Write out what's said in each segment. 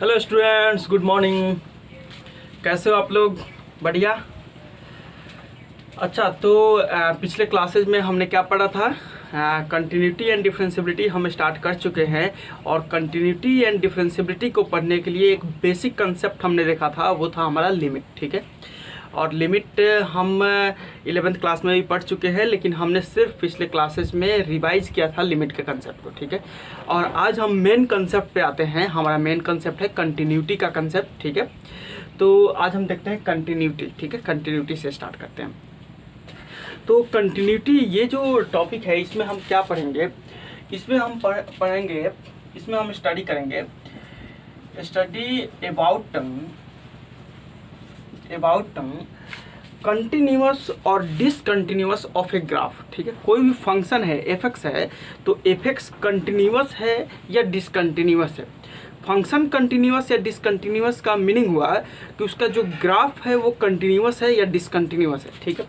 Hello students, good morning. कैसे हो आप लोग? बढ़िया। अच्छा, तो पिछले क्लासेज में हमने क्या पढ़ा था? कंटिन्यूटी एंड डिफरेंशियबिलिटी हम स्टार्ट कर चुके हैं। और कंटिन्यूटी एंड डिफरेंशियबिलिटी को पढ़ने के लिए एक बेसिक कंसेप्ट हमने देखा था, वो था हमारा लिमिट। ठीक है, और लिमिट हम 11th क्लास में भी पढ़ चुके हैं, लेकिन हमने सिर्फ पिछले क्लासेस में रिवाइज किया था लिमिट के कंसेप्ट को। ठीक है, और आज हम मेन कंसेप्ट पे आते हैं। हमारा मेन कंसेप्ट है कंटिन्यूटी का कंसेप्ट। ठीक है, तो आज हम देखते हैं कंटिन्यूटी। ठीक है, कंटिन्यूटी से स्टार्ट करते हैं। तो कंटिन्यूटी ये जो टॉपिक है, इसमें हम क्या पढ़ेंगे? इसमें हम पढ़ेंगे, इसमें हम स्टडी करेंगे, स्टडी अबाउट कंटिन्यूअस और डिसकंटिन्यूअस ऑफ ए ग्राफ। ठीक है, कोई भी फंक्शन है, एफ एक्स है, तो एफ एक्स कंटिन्यूअस है या डिसकंटिन्यूअस है। फंक्शन कंटिन्यूअस या डिसकंटिन्यूअस का मीनिंग हुआ कि उसका जो ग्राफ है वो कंटिन्यूअस है या डिसकंटिन्यूअस है। ठीक है,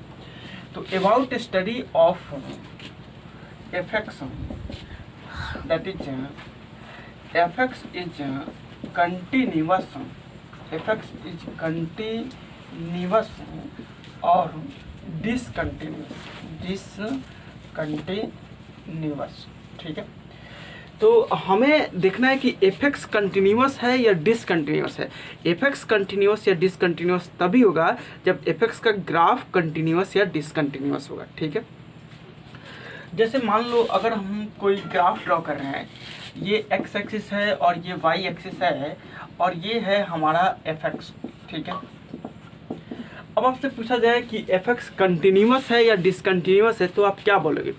तो about study of F x, that is F X is continuous, F X is continuous और डिसकंटिन्यूअस। ठीक है, तो हमें देखना है कि एफ एक्स कंटिन्यूअस है या डिसकंटिन्यूअस है। एफ एक्स कंटिन्यूअस या डिसकंटिन्यूअस तभी होगा जब एफ एक्स का ग्राफ कंटिन्यूअस या डिसकंटिन्यूअस होगा। ठीक है, जैसे मान लो अगर हम कोई ग्राफ ड्रॉ कर रहे हैं, ये एक्स एक्सिस है और ये वाई एक्सिस है और ये है हमारा एफ एक्स। ठीक है, अब आपसे पूछा जाए कि एफ एक्स कंटिन्यूअस है या डिसकंटिन्यूअस है, तो आप क्या बोलोगे?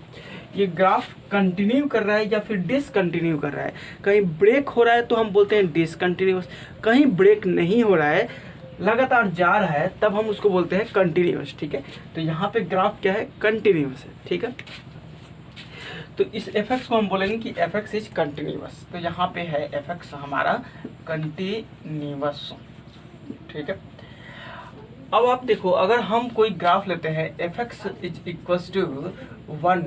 ये ग्राफ कंटिन्यू कर रहा है या फिर डिसकंटिन्यू कर रहा है? कहीं ब्रेक हो रहा है तो हम बोलते हैं डिसकंटिन्यूअस, कहीं ब्रेक नहीं हो रहा है, लगातार जा रहा है, तब हम उसको बोलते हैं कंटिन्यूअस। ठीक है, तो यहाँ पे ग्राफ क्या है? कंटिन्यूअस है। ठीक है, तो इस एफ एक्स को हम बोलेंगे कि एफ एक्स इज कंटिन्यूअस। तो यहाँ पे है एफ एक्स हमारा कंटिन्यूअस। ठीक है, अब आप देखो, अगर हम कोई ग्राफ लेते हैं, F X is equal to 1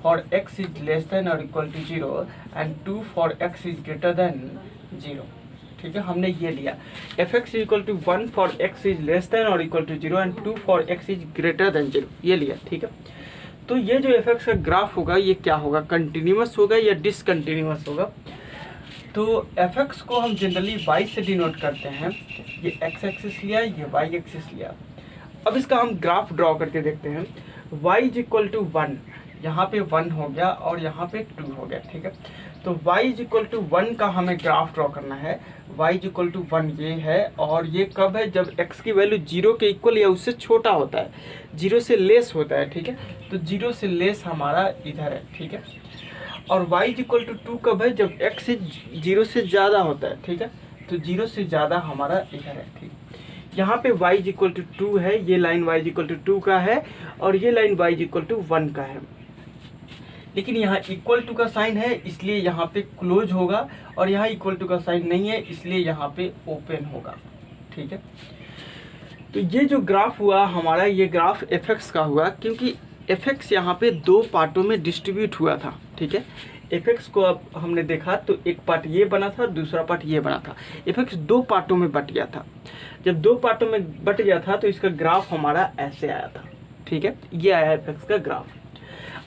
for X is less than और equal to 0 and 2 for X is greater than 0। ठीक है, हमने ये लिया F X is equal to 1 for X is less than और equal to 0 and 2 for X is greater than 0, ये लिया। ठीक है, तो ये जो एफ एक्स का ग्राफ होगा ये क्या होगा? कंटिन्यूअस होगा या डिसकंटिन्यूअस होगा? तो एफ एक्स को हम जनरली वाई से डिनोट करते हैं। ये एक्स एक्सिस लिया, ये वाई एक्सिस लिया। अब इसका हम ग्राफ ड्रॉ करके देखते हैं। y इज इक्वल टू 1, यहाँ पे 1 हो गया और यहाँ पे 2 हो गया। ठीक है, तो y इज इक्वल टू 1 का हमें ग्राफ ड्रॉ करना है। y इज इक्वल टू 1 ये है, और ये कब है? जब x की वैल्यू 0 के इक्वल या उससे छोटा होता है, 0 से लेस होता है। ठीक है, तो 0 से लेस हमारा इधर है। ठीक है, और y इज इक्वल टू 2 कब है? जब x 0 से ज़्यादा होता है। ठीक है, तो 0 से ज़्यादा हमारा इधर है। ठीक, यहाँ पे y इज इक्वल टू 2 है, ये line y is equal to 2 का है और ये line y is equal to 1 का है। लेकिन यहाँ इक्वल टू का साइन है, इसलिए यहाँ पे क्लोज होगा, और यहाँ इक्वल टू का साइन नहीं है, इसलिए यहाँ पे ओपन होगा। ठीक है, तो ये जो ग्राफ हुआ हमारा, ये ग्राफ एफ एक्स का हुआ, क्योंकि एफ एक्स यहाँ पे दो पार्टों में डिस्ट्रीब्यूट हुआ था। ठीक है, एफ एक्स को अब हमने देखा तो एक पार्ट ये बना था, दूसरा पार्ट ये बना था। एफ एक्स दो पार्टों में बट गया था। जब दो पार्टों में बट गया था तो इसका ग्राफ हमारा ऐसे आया था। ठीक है, ये आया एफ एक्स का ग्राफ।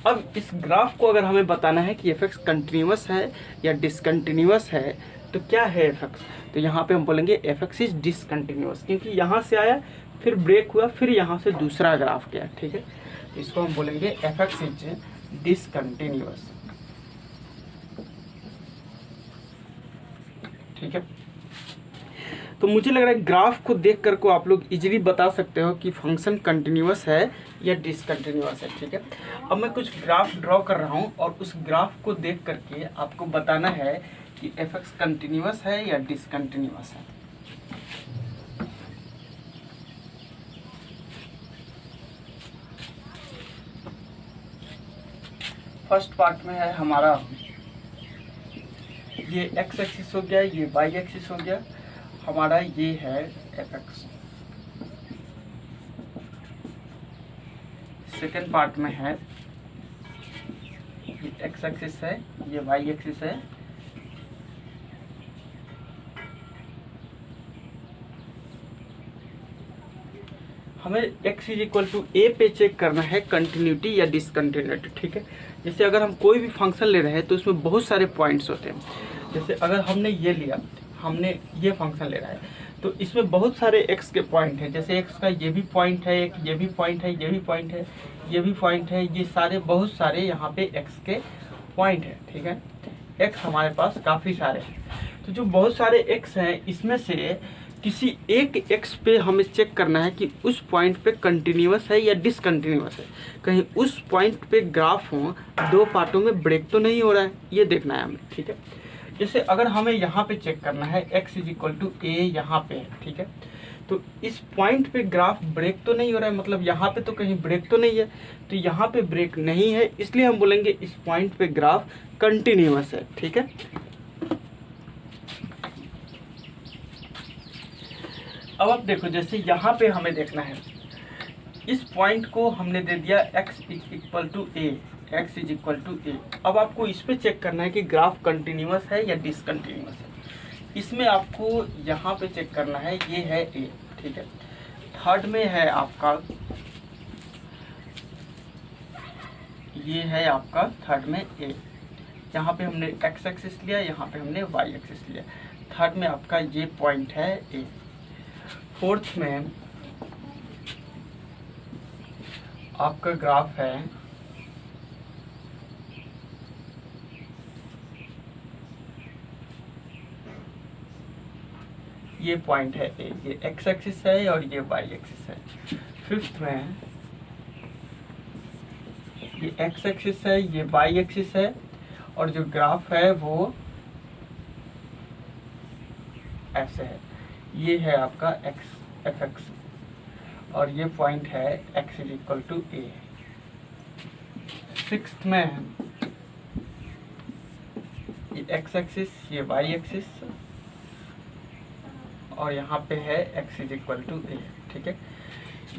अब इस ग्राफ को अगर हमें बताना है कि एफ एक्स कंटिन्यूअस है या डिसकंटिन्यूअस है, तो क्या है एफ एक्स? तो यहाँ पे हम बोलेंगे एफ एक्स इज डिसकंटिन्यूअस, क्योंकि यहाँ से आया, फिर ब्रेक हुआ, फिर यहाँ से दूसरा ग्राफ गया। ठीक है, इसको हम बोलेंगे एफ एक्स इज डिसकंटिन्यूअस। ठीक है, तो मुझे लग रहा है ग्राफ को देख कर को आप लोग इजीली बता सकते हो कि फंक्शन कंटिन्यूअस है या डिसकंटिन्यूअस है। ठीक है, अब मैं कुछ ग्राफ ड्रॉ कर रहा हूँ और उस ग्राफ को देख करके आपको बताना है कि एफ एक्स कंटिन्यूअस है या डिसकंटिन्यूअस है। फर्स्ट पार्ट में है हमारा, ये एक्स एक्सिस हो गया, ये वाई एक्सिस हो गया, हमारा ये है एफ एक्स। सेकेंड पार्ट में है, ये एक्स एक्सिस है, ये वाई एक्सिस है, हमें x is equal to A पे चेक करना है कंटिन्यूटी या डिसकंटिन्यूटी, ठीक है। जैसे अगर हम कोई भी फंक्शन ले रहे हैं तो उसमें बहुत सारे पॉइंट्स होते हैं। जैसे अगर हमने ये लिया, हमने ये फंक्शन ले रहा है तो इसमें बहुत सारे x के पॉइंट हैं। जैसे x का ये भी पॉइंट है, एक ये भी पॉइंट है, ये भी पॉइंट है, ये भी पॉइंट है, ये सारे बहुत सारे यहाँ पे x के पॉइंट है, ठीक है। x हमारे पास काफ़ी सारे हैं, तो जो बहुत सारे x हैं इसमें से किसी एक x पे हमें चेक करना है कि उस पॉइंट पे कंटिन्यूअस है या डिसकंटिन्यूअस है। कहीं उस पॉइंट पे ग्राफ हो दो पार्टों में ब्रेक तो नहीं हो रहा है, ये देखना है हमें, ठीक है। जैसे अगर हमें यहाँ पे चेक करना है x इज इक्वल टू ए यहाँ पे है, ठीक है। तो इस पॉइंट पे ग्राफ ब्रेक तो नहीं हो रहा है, मतलब यहाँ पे तो कहीं ब्रेक तो नहीं है, तो यहाँ पे ब्रेक नहीं है, इसलिए हम बोलेंगे इस पॉइंट पे ग्राफ कंटिन्यूअस है, ठीक है। अब आप देखो, जैसे यहाँ पे हमें देखना है इस पॉइंट को हमने दे दिया x is equal to A, x is equal to A. अब आपको इस पे चेक करना है कि ग्राफ कंटिन्यूअस है या डिसकंटिन्यूअस है। इसमें आपको यहाँ पे चेक करना है, ये है ए, ठीक है। थर्ड में है आपका, ये है आपका थर्ड में ए। यहाँ पे हमने x एक्सिस लिया, यहाँ पे हमने y एक्सिस लिया। थर्ड में आपका ये पॉइंट है ए। फोर्थ में आपका ग्राफ है ये पॉइंट है ए, ये x एक्सिस है और ये y एक्सिस है। फिफ्थ में ये x एक्सिस है, ये y एक्सिस है और जो ग्राफ है वो ऐसे है, ये है आपका एफ एक्स और ये पॉइंट है x is equal to A. Sixth में ये x एक्सिस, ये y एक्सिस और यहाँ पे है x is equal to A, ठीक है।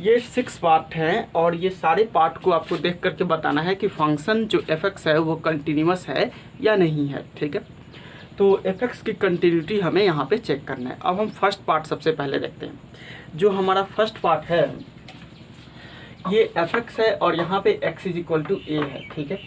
ये 6 पार्ट हैं और ये सारे पार्ट को आपको देख करके बताना है कि फंक्शन जो f(x) है वो कंटिन्यूअस है या नहीं है, ठीक है। तो f(x) की कंटिन्यूटी हमें यहाँ पे चेक करना है। अब हम फर्स्ट पार्ट सबसे पहले देखते हैं। जो हमारा फर्स्ट पार्ट है ये f(x) है और यहाँ पे x इज इक्वल टू ए है, ठीक है।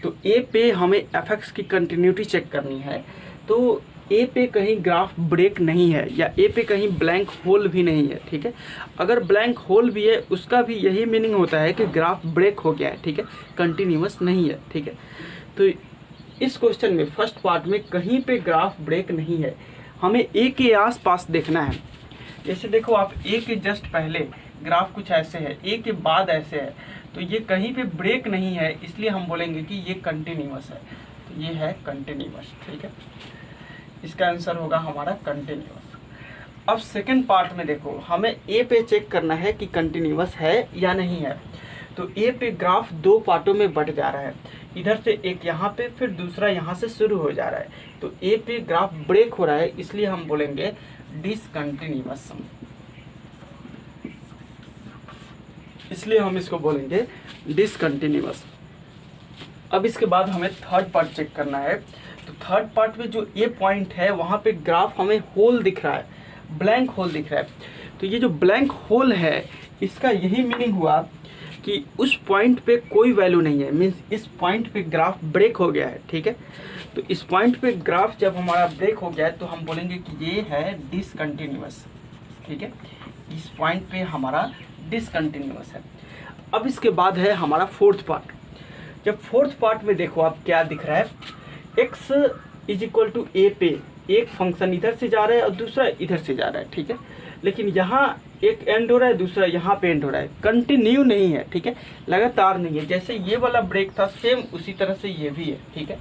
तो a पे हमें f(x) की कंटिन्यूटी चेक करनी है। तो a पे कहीं ग्राफ ब्रेक नहीं है या a पे कहीं ब्लैंक होल भी नहीं है, ठीक है। अगर ब्लैंक होल भी है उसका भी यही मीनिंग होता है कि ग्राफ ब्रेक हो गया है, ठीक है, कंटिन्यूअस नहीं है, ठीक है। तो इस क्वेश्चन में फर्स्ट पार्ट में कहीं पे ग्राफ ब्रेक नहीं है, हमें a के आसपास देखना है। जैसे देखो आप a के जस्ट पहले ग्राफ कुछ ऐसे है, a के बाद ऐसे है, तो ये कहीं पे ब्रेक नहीं है, इसलिए हम बोलेंगे कि ये कंटिन्यूअस है। तो ये है कंटिन्यूअस, ठीक है। इसका आंसर होगा हमारा कंटिन्यूअस। अब सेकंड पार्ट में देखो, हमें a पे चेक करना है कि कंटिन्यूअस है या नहीं है। तो a पे ग्राफ दो पार्टों में बट जा रहा है, इधर से एक यहाँ पे फिर दूसरा यहाँ से शुरू हो जा रहा है। तो a पे ग्राफ ब्रेक हो रहा है, इसलिए हम बोलेंगे डिसकंटिन्यूअस, इसलिए हम इसको बोलेंगे डिसकंटिन्यूअस। अब इसके बाद हमें थर्ड पार्ट चेक करना है। तो थर्ड पार्ट में जो ए पॉइंट है वहाँ पे ग्राफ हमें होल दिख रहा है, ब्लैंक होल दिख रहा है। तो ये जो ब्लैंक होल है इसका यही मीनिंग हुआ कि उस पॉइंट पे कोई वैल्यू नहीं है, मीन्स इस पॉइंट पे ग्राफ ब्रेक हो गया है, ठीक है। तो इस पॉइंट पे ग्राफ जब हमारा ब्रेक हो गया है तो हम बोलेंगे कि ये है डिसकंटिन्यूअस, ठीक है। इस पॉइंट पे हमारा डिसकंटिन्यूअस है। अब इसके बाद है हमारा फोर्थ पार्ट। जब फोर्थ पार्ट में देखो आप क्या दिख रहा है, x is equal to A पे एक फंक्शन इधर से जा रहा है और दूसरा इधर से जा रहा है, ठीक है। लेकिन यहाँ एक एंड हो रहा है, दूसरा यहाँ पे एंड हो रहा है, कंटिन्यू नहीं है, ठीक है, लगातार नहीं है। जैसे ये वाला ब्रेक था सेम उसी तरह से ये भी है, ठीक है।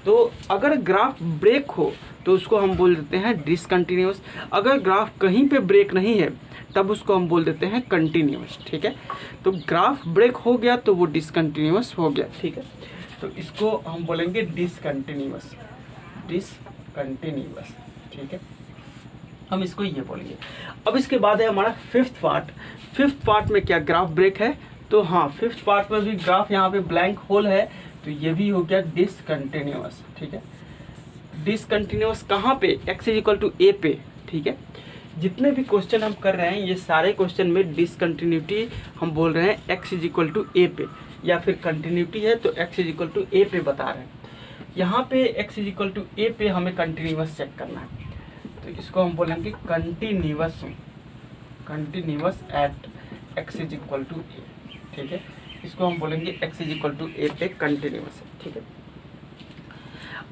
तो अगर ग्राफ ब्रेक हो तो उसको हम बोल देते हैं डिसकंटिन्यूअस। अगर ग्राफ कहीं पे ब्रेक नहीं है तब उसको हम बोल देते हैं कंटिन्यूअस, ठीक है। तो ग्राफ ब्रेक हो गया तो वो डिसकंटिन्यूअस हो गया, ठीक है। तो इसको हम बोलेंगे डिसकंटिन्यूअस, डिसकंटिन्यूअस, ठीक है, हम इसको ये बोलेंगे। अब इसके बाद है हमारा फिफ्थ पार्ट। फिफ्थ पार्ट में क्या ग्राफ ब्रेक है? तो हाँ, फिफ्थ पार्ट में भी ग्राफ यहाँ पे ब्लैंक होल है, तो ये भी हो गया डिसकंटिन्यूअस, ठीक है। डिसकंटिन्यूअस कहाँ पे? x is equal to A पे, ठीक है। जितने भी क्वेश्चन हम कर रहे हैं ये सारे क्वेश्चन में डिसकंटिन्यूटी हम बोल रहे हैं x is equal to A पे, या फिर कंटिन्यूटी है तो x is equal to A पे बता रहे हैं। यहाँ पे x is equal to A पे हमें कंटिन्यूअस चेक करना है, तो इसको हम बोलेंगे continuous at x is equal to A, ठीक है। इसको हम बोलेंगे x is equal to A पे कंटिन्यूअस है, ठीक है।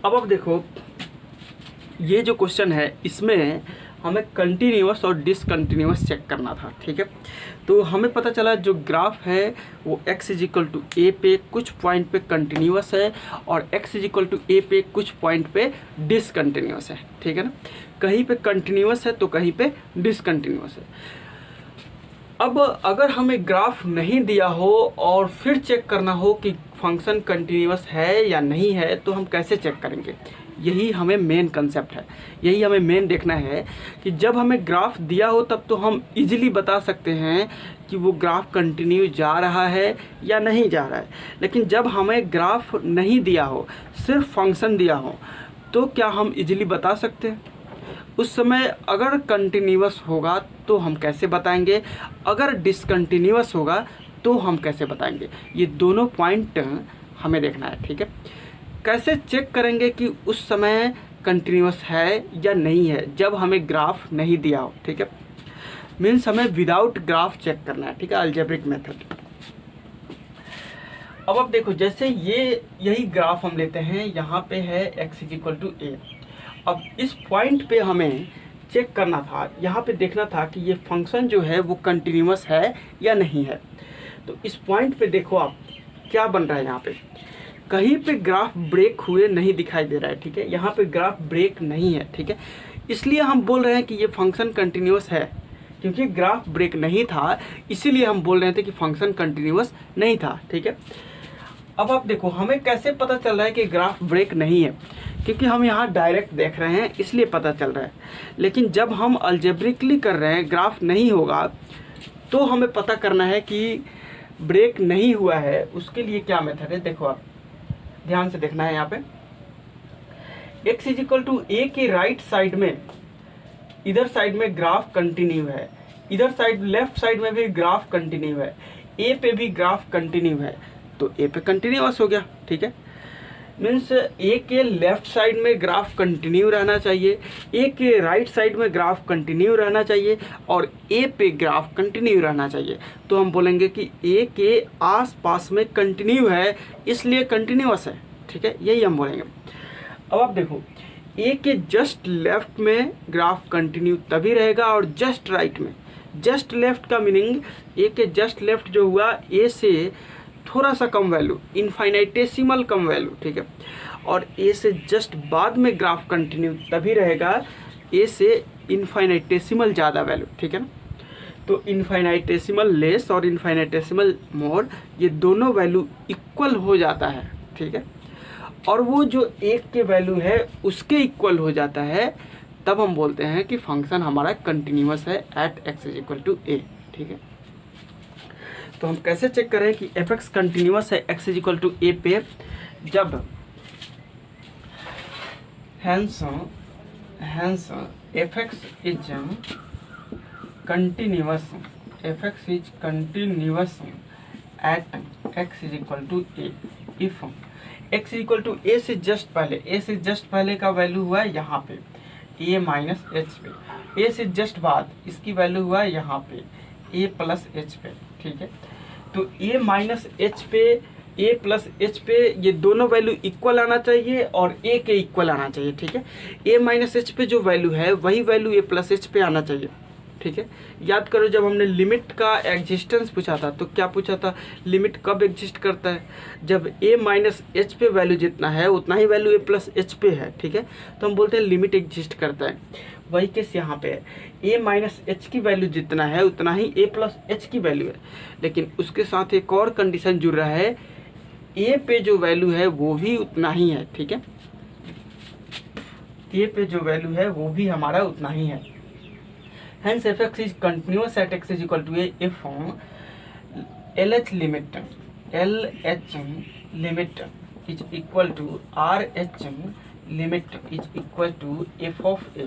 अब देखो ये जो क्वेश्चन है इसमें हमें कंटिन्यूअस और डिसकंटिन्यूअस चेक करना था, ठीक है। तो हमें पता चला जो ग्राफ है वो x is equal to A पे कुछ पॉइंट पे कंटिन्यूअस है और x is equal to A पे कुछ पॉइंट पे डिसकंटिन्यूअस है, ठीक है ना। कहीं पे कंटिन्यूअस है तो कहीं पे डिसकंटिन्यूअस है। अब अगर हमें ग्राफ नहीं दिया हो और फिर चेक करना हो कि फंक्शन कंटिन्यूअस है या नहीं है तो हम कैसे चेक करेंगे, यही हमें मेन कंसेप्ट है, यही हमें मेन देखना है कि जब हमें ग्राफ दिया हो तब तो हम इजीली बता सकते हैं कि वो ग्राफ कंटिन्यू जा रहा है या नहीं जा रहा है। लेकिन जब हमें ग्राफ नहीं दिया हो, सिर्फ फंक्शन दिया हो, तो क्या हम इजीली बता सकते हैं? उस समय अगर कंटिन्यूअस होगा तो हम कैसे बताएंगे, अगर डिसकंटिन्यूअस होगा तो हम कैसे बताएंगे, ये दोनों पॉइंट हमें देखना है, ठीक है। कैसे चेक करेंगे कि उस समय कंटिन्यूअस है या नहीं है जब हमें ग्राफ नहीं दिया हो, ठीक है। मीन्स हमें विदाउट ग्राफ चेक करना है, ठीक है, अलजेब्रिक मेथड। अब देखो जैसे यही ग्राफ हम लेते हैं, यहाँ पे है x is equal to A. अब इस पॉइंट पे हमें चेक करना था, यहाँ पे देखना था कि ये फंक्शन जो है वो कंटिन्यूअस है या नहीं है। तो इस पॉइंट पे देखो आप क्या बन रहा है, यहाँ पे कहीं पे ग्राफ ब्रेक हुए नहीं दिखाई दे रहा है, ठीक है। यहाँ पे ग्राफ ब्रेक नहीं है, ठीक है। इसलिए हम बोल रहे हैं कि ये फंक्शन कंटिन्यूअस है, क्योंकि ग्राफ ब्रेक नहीं था इसीलिए हम बोल रहे थे कि फंक्शन कंटिन्यूअस नहीं था, ठीक है। अब आप देखो हमें कैसे पता चल रहा है कि ग्राफ ब्रेक नहीं है, क्योंकि हम यहाँ डायरेक्ट देख रहे हैं इसलिए पता चल रहा है। लेकिन जब हम अलजेब्रिकली कर रहे हैं, ग्राफ नहीं होगा, तो हमें पता करना है कि ब्रेक नहीं हुआ है। उसके लिए क्या मेथड है, देखो आप ध्यान से देखना है। यहाँ पे x इज इक्वल टू ए के राइट साइड में, इधर साइड में ग्राफ कंटिन्यू है, इधर साइड लेफ्ट साइड में भी ग्राफ कंटिन्यू है, ए पे भी ग्राफ कंटिन्यू है, तो ए पे कंटिन्यूअस हो गया, ठीक है। मीन्स ए के लेफ्ट साइड में ग्राफ कंटिन्यू रहना चाहिए, ए के राइट साइड में ग्राफ कंटिन्यू रहना चाहिए और ए पे ग्राफ कंटिन्यू रहना चाहिए। तो हम बोलेंगे कि ए के आसपास में कंटिन्यू है इसलिए कंटिन्यूअस है, ठीक है, यही हम बोलेंगे। अब आप देखो ए के जस्ट लेफ्ट में ग्राफ कंटिन्यू तभी रहेगा और जस्ट राइट में, जस्ट लेफ्ट का मीनिंग ए के जस्ट लेफ्ट जो हुआ ए से थोड़ा सा कम वैल्यू, इनफाइनाइटेसिमल कम वैल्यू, ठीक है। और ए से जस्ट बाद में ग्राफ कंटिन्यू तभी रहेगा ए से इनफाइनाइटेसिमल ज़्यादा वैल्यू, ठीक है ना। तो इनफाइनाइटेसिमल लेस और इनफाइनाइटेसिमल मोर, ये दोनों वैल्यू इक्वल हो जाता है, ठीक है। और वो जो एक के वैल्यू है उसके इक्वल हो जाता है, तब हम बोलते हैं कि फंक्शन हमारा कंटिन्यूअस है at x is equal to A, ठीक है। तो हम कैसे चेक करें कि f(x) कंटिन्यूअस है x is equal to A पे, जब hence f(x) is continuous, f(x) is continuous at x is equal to A, if x is equal to A से जस्ट पहले, a से जस्ट पहले का वैल्यू हुआ है यहाँ पे a माइनस एच पे, a से जस्ट बाद इसकी वैल्यू हुआ है यहाँ पे a प्लस एच पे, ठीक है। तो a माइनस एच पे, a प्लस एच पे, ये दोनों वैल्यू इक्वल आना चाहिए और a के इक्वल आना चाहिए, ठीक है। a माइनस एच पे जो वैल्यू है वही वैल्यू a प्लस एच पे आना चाहिए, ठीक है। याद करो जब हमने लिमिट का एग्जिस्टेंस पूछा था तो क्या पूछा था, लिमिट कब एग्जिस्ट करता है, जब a माइनस एच पे वैल्यू जितना है उतना ही वैल्यू a प्लस एच पे है, ठीक है। तो हम बोलते हैं लिमिट एग्जिस्ट करता है। वही केस यहाँ पे है, a माइनस एच की वैल्यू जितना है उतना ही a प्लस एच की वैल्यू है, लेकिन उसके साथ एक और कंडीशन जुड़ रहा है, a पे जो वैल्यू है वो भी उतना ही है, ठीक है। a पे जो वैल्यू है वो भी हमारा उतना ही है। Hence f(x) is continuous at x is equal to a if LH limit is equal to RH limit is equal to f of a,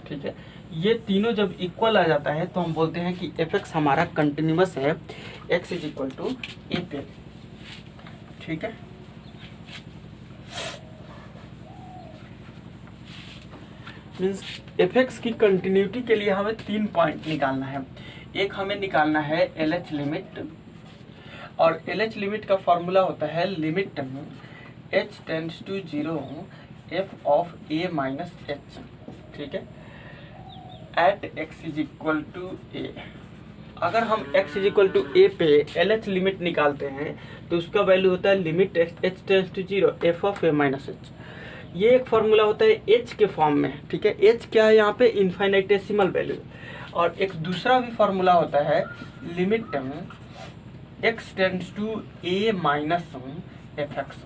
ठीक है। ये तीनों जब इक्वल आ जाता है तो हम बोलते हैं कि एफ एक्स हमारा कंटिन्यूअस है, x is equal to A पे, ठीक है। मीन्स एफ एक्स की कंटिन्यूटी के लिए हमें 3 पॉइंट निकालना है। एक हमें निकालना है एल एच लिमिट, और एल एच लिमिट का फॉर्मूला होता है limit H tends to 0 F of A minus H, ठीक है, at X is equal to A. अगर हम x is equal to A पे एल एच लिमिट निकालते हैं तो उसका वैल्यू होता है limit H tends to 0 F of A minus H. ये एक फार्मूला होता है h के फॉर्म में, ठीक है। h क्या है यहाँ पे? Infinitesimal value. और एक दूसरा भी फार्मूला होता है limit x tends to a minus F X.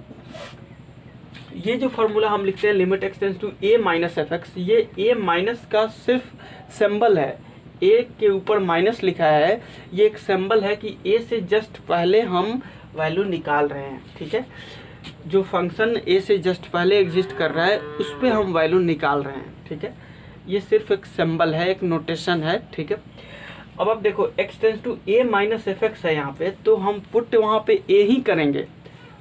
ये जो फार्मूला हम लिखते हैं limit x tends to a minus F X, ये a माइनस का सिर्फ सिंबल है, a के ऊपर माइनस लिखा है, ये एक सिंबल है कि a से जस्ट पहले हम वैल्यू निकाल रहे हैं, ठीक है। जो फंक्शन a से जस्ट पहले एग्जिस्ट कर रहा है उस पर हम वैल्यू निकाल रहे हैं, ठीक है। ये सिर्फ एक सिंबल है, एक नोटेशन है, ठीक है। अब देखो x tends to a minus F X है यहाँ पे, तो हम पुट वहाँ पे a ही करेंगे।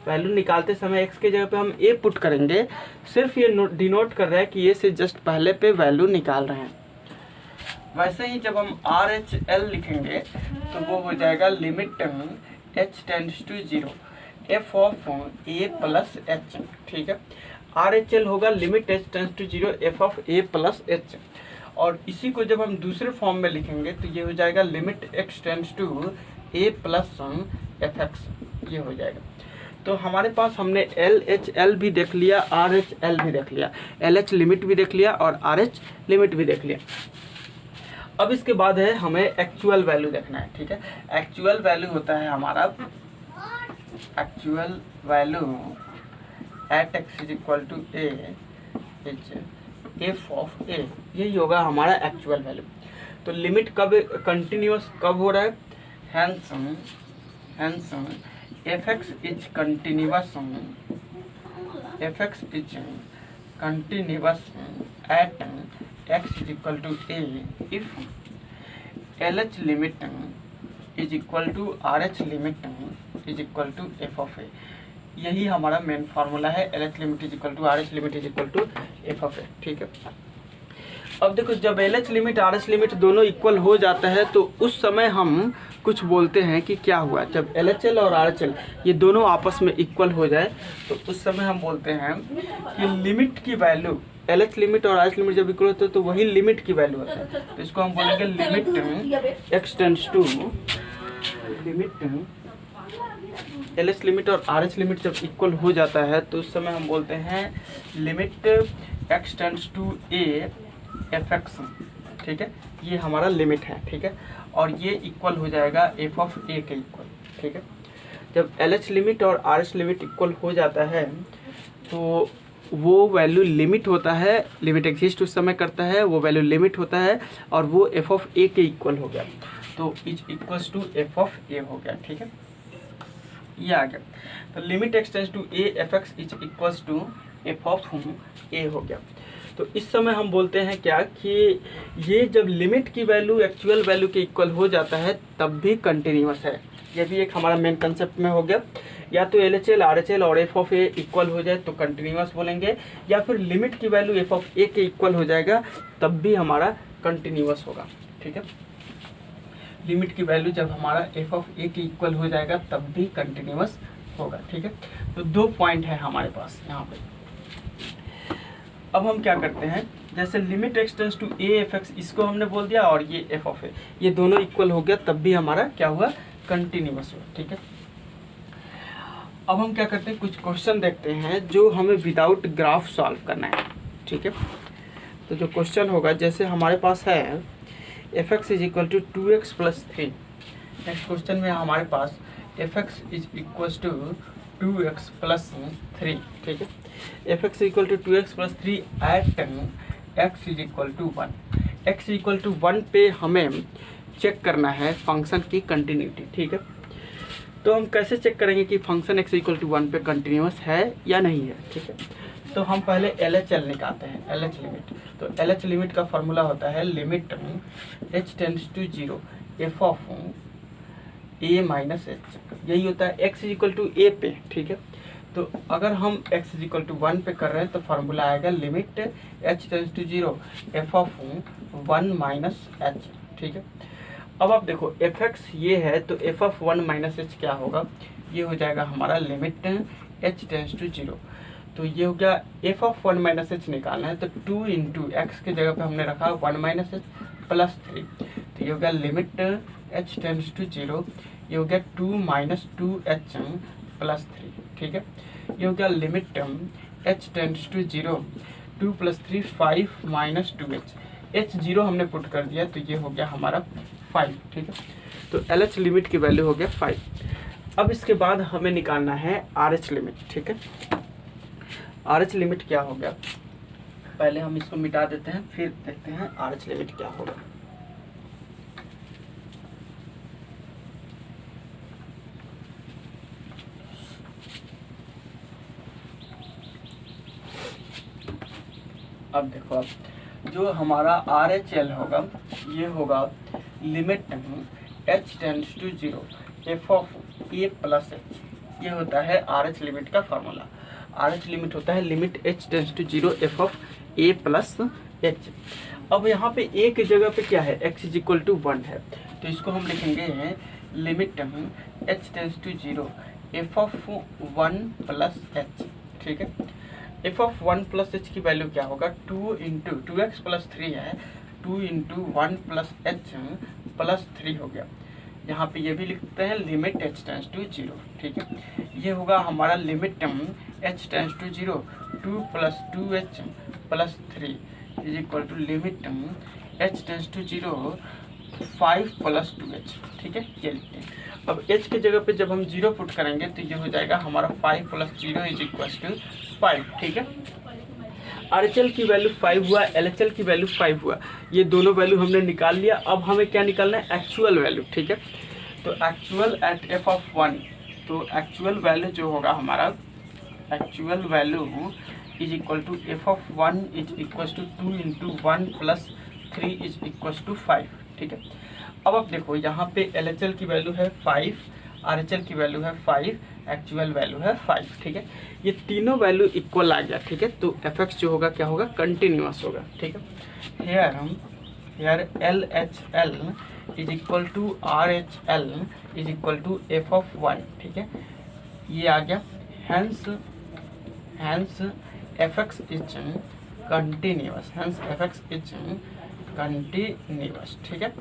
वैल्यू निकालते समय x के जगह पे हम a पुट करेंगे, सिर्फ ये डिनोट कर रहा है कि a से जस्ट पहले पे वैल्यू निकाल रहे हैं। वैसे ही जब हम आर एच एल लिखेंगे तो वो हो जाएगा limit h tends to 0 F of A plus H, ठीक है। आर एच एल होगा limit h tends to 0 F of A plus H. और इसी को जब हम दूसरे फॉर्म में लिखेंगे तो ये हो जाएगा limit x tends to A plus F X, ये हो जाएगा। तो हमारे पास हमने एल एच एल भी देख लिया, आर एच एल भी देख लिया, एल एच लिमिट भी देख लिया और आर एच लिमिट भी देख लिया। अब इसके बाद है हमें एक्चुअल वैल्यू देखना है, ठीक है। एक्चुअल वैल्यू होता है हमारा actual value at X is equal to A is F of A, यही होगा हमारा एक्चुअल वैल्यू। तो लिमिट कब कंटिन्यूअस कब हो रहा है? Hence F X is continuous, F X is continuous at x is equal to a if LH limit is equal to RH limit is equal to f of a। यही हमारा main formula है, LH limit is equal to RH limit is equal to f of a, ठीक है। अब देखो जब LH limit RH limit दोनों equal हो जाता है तो उस समय हम कुछ बोलते हैं कि क्या हुआ। जब LHL और RHL ये दोनों आपस में इक्वल हो जाए तो उस समय हम बोलते हैं कि लिमिट की वैल्यू LH लिमिट और RH लिमिट जब इक्वल होते हैं तो वही लिमिट की वैल्यू होता है। तो इसको हम बोलेंगे limit x tends to limit LH limit और RH लिमिट जब इक्वल हो जाता है तो उस समय हम बोलते हैं limit x tends to a F X, ठीक है। ये हमारा लिमिट है, ठीक है। और ये इक्वल हो जाएगा एफ ऑफ ए के इक्वल, ठीक है। जब LH लिमिट और RH लिमिट इक्वल हो जाता है तो वो वैल्यू लिमिट होता है, लिमिट एग्जिस्ट उस समय करता है, वो वैल्यू लिमिट होता है और वो एफ ऑफ ए के इक्वल हो गया, तो is equals to F of A हो गया, ठीक है। ये आ गया। तो limit X tends to A F X is equals to F of A हो गया। तो इस समय हम बोलते हैं क्या कि ये जब लिमिट की वैल्यू एक्चुअल वैल्यू के इक्वल हो जाता है तब भी कंटिन्यूअस है। ये भी एक हमारा मेन कंसेप्ट में हो गया। या तो LHL RHL और एफ ऑफ ए इक्वल हो जाए तो कंटिन्यूअस बोलेंगे, या फिर लिमिट की वैल्यू एफ ऑफ ए के इक्वल हो जाएगा तब भी हमारा कंटिन्यूअस होगा, ठीक है। लिमिट की वैल्यू जब हमारा एफ ऑफ ए के इक्वल हो जाएगा तब भी कंटिन्यूअस होगा, ठीक है। तो 2 पॉइंट है हमारे पास यहाँ पे। अब हम क्या करते हैं, जैसे limit X tends to A F X इसको हमने बोल दिया और ये एफ ऑफ ए, ये दोनों इक्वल हो गया तब भी हमारा क्या हुआ, कंटिन्यूअस हुआ, ठीक है। अब हम क्या करते हैं, कुछ क्वेश्चन देखते हैं जो हमें विदाउट ग्राफ सॉल्व करना है, ठीक है। तो जो क्वेश्चन होगा, जैसे हमारे पास है F X is equal to 2x plus 3। Next question में हमारे पास F X is equal to 2x plus 3, ठीक है। F X equal to 2x plus 3 at x is equal to 1। x equal to 1 पे हमें चेक करना है function की कंटिन्यूटी, ठीक है। तो हम कैसे चेक करेंगे कि फंक्शन x इक्वल टू 1 पे कंटिन्यूअस है या नहीं है, ठीक है। तो हम पहले LHL निकालते हैं, LH लिमिट। तो LH लिमिट का फॉर्मूला होता है limit h tends to 0 f of a minus h, यही होता है x इक्वल टू a पे, ठीक है। तो अगर हम x इक्वल टू 1 पे कर रहे हैं तो फार्मूला आएगा limit h tends to 0 f of 1 minus h, ठीक है। अब आप देखो fx ये है तो f ऑफ 1 माइनस h क्या होगा, ये हो जाएगा हमारा लिमिट h टेंड्स टू 0। तो ये हो गया f ऑफ 1 माइनस h निकालना है, तो 2 इंटू एक्स के जगह पे हमने रखा 1 माइनस h प्लस 3, तो ये हो गया लिमिट h टेंड्स टू 0, ये हो गया 2 माइनस 2h प्लस 3, ठीक है। ये हो गया limit h tends to 0, 2 plus 3 5 minus 2h, h 0 हमने पुट कर दिया तो ये हो गया हमारा 5, ठीक है। तो LH लिमिट की वैल्यू हो गया 5। अब इसके बाद हमें निकालना है RH लिमिट, ठीक है। RH लिमिट क्या हो गया, पहले हम इसको मिटा देते हैं फिर देखते हैं RH लिमिट क्या होगा। अब देखो अब जो हमारा RHL होगा ये होगा limit h tends to 0 f of a plus h, ये होता है RH लिमिट का फॉर्मूला। RH लिमिट होता है limit h tends to 0 f of a plus h। अब यहाँ पे a की जगह पे क्या है, x इज इक्वल टू 1 है, तो इसको हम लिखेंगे limit h tends to 0 f of 1 plus h, ठीक है। f ऑफ 1 प्लस h की वैल्यू क्या होगा, 2 इंटू 2x प्लस 3 है, 2 इंटू 1 प्लस h प्लस 3 हो गया। यहाँ पे ये भी लिखते हैं लिमिट h टेंड्स टू 0, ठीक है। ये होगा हमारा limit h tends to 0 2 plus 2h plus 3 is equal to limit h tends to 0 5 plus 2h, ठीक है। ये लिखते हैं। अब h की जगह पे जब हम 0 पुट करेंगे तो ये हो जाएगा हमारा 5 प्लस 0 इज इक्वल टू 5, ठीक है। RHL की वैल्यू 5 हुआ, LHL की वैल्यू 5 हुआ, ये दोनों वैल्यू हमने निकाल लिया। अब हमें क्या निकालना है, एक्चुअल वैल्यू, ठीक है। तो एक्चुअल एट f ऑफ 1, तो एक्चुअल वैल्यू जो होगा हमारा, actual value is equal to f of 1 is equal to 2 into 1 plus 3 is equal to 5, ठीक है। अब आप देखो यहाँ पे LHL की वैल्यू है 5, RHL की वैल्यू है 5, एक्चुअल वैल्यू है 5, ठीक है। ये तीनों वैल्यू इक्वल आ गया, ठीक है। तो fx जो होगा क्या होगा, कंटिन्यूअस होगा, ठीक है। Here LHL is equal to RHL is equal to f of 1, ठीक है। ये आ गया, hence fx is continuous, hence fx is continuous, ठीक है।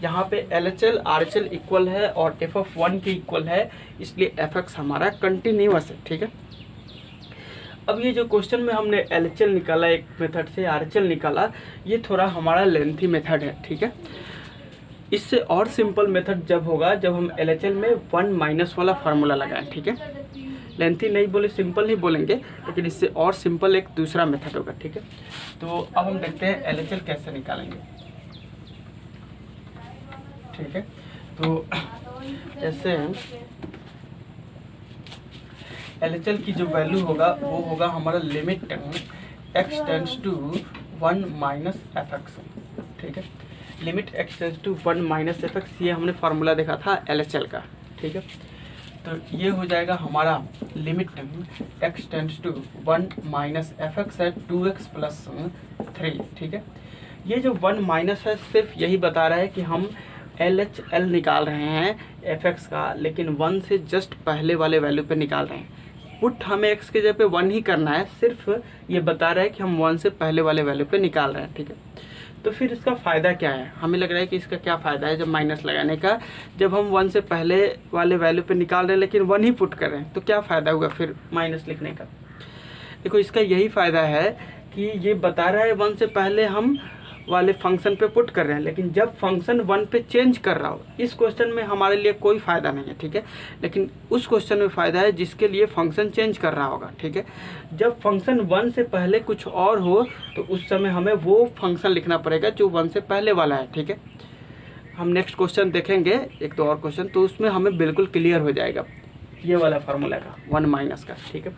यहाँ पे LHL RHL इक्वल है और f ऑफ 1 के इक्वल है, इसलिए fx हमारा कंटिन्यूअस है, ठीक है। अब ये जो क्वेश्चन में हमने LHL निकाला एक मेथड से, RHL निकाला, ये थोड़ा हमारा लेंथी मेथड है, ठीक है। इससे और सिंपल मेथड जब होगा जब हम LHL में 1 माइनस वाला फार्मूला लगाएं, ठीक है। लेंथी नहीं बोले, सिंपल ही बोलेंगे, लेकिन इससे और सिंपल एक दूसरा मेथड होगा, ठीक है। तो अब हम देखते हैं LHL कैसे निकालेंगे, ठीक है। तो जैसे LHL की जो वैल्यू होगा वो होगा हमारा limit x tends to 1 minus fx, ठीक है। Limit x tends to 1 minus fx, ये हमने फार्मूला देखा था LHL का, ठीक है। तो ये हो जाएगा हमारा limit x tends to 1 minus fx है 2x प्लस 3, ठीक है। ये जो 1 माइनस है सिर्फ यही बता रहा है कि हम LHL निकाल रहे हैं fx का, लेकिन 1 से जस्ट पहले वाले वैल्यू पे निकाल रहे हैं। पुट हमें x के जगह पे 1 ही करना है, सिर्फ ये बता रहा है कि हम 1 से पहले वाले वैल्यू पे निकाल रहे हैं, ठीक है। तो फिर इसका फ़ायदा क्या है, हमें लग रहा है कि इसका क्या फ़ायदा है जब माइनस लगाने का, जब हम 1 से पहले वाले वैल्यू पे निकाल रहे हैं लेकिन 1 ही पुट कर रहे हैं, तो क्या फ़ायदा होगा फिर माइनस लिखने का। देखो इसका यही फ़ायदा है कि ये बता रहा है 1 से पहले हम वाले फंक्शन पे पुट कर रहे हैं, लेकिन जब फंक्शन 1 पे चेंज कर रहा हो, इस क्वेश्चन में हमारे लिए कोई फ़ायदा नहीं है, ठीक है। लेकिन उस क्वेश्चन में फ़ायदा है जिसके लिए फंक्शन चेंज कर रहा होगा, ठीक है। जब फंक्शन 1 से पहले कुछ और हो तो उस समय हमें वो फंक्शन लिखना पड़ेगा जो 1 से पहले वाला है, ठीक है। हम नेक्स्ट क्वेश्चन देखेंगे, एक दो और क्वेश्चन, तो उसमें हमें बिल्कुल क्लियर हो जाएगा ये वाला फार्मूला का 1 माइनस का, ठीक है।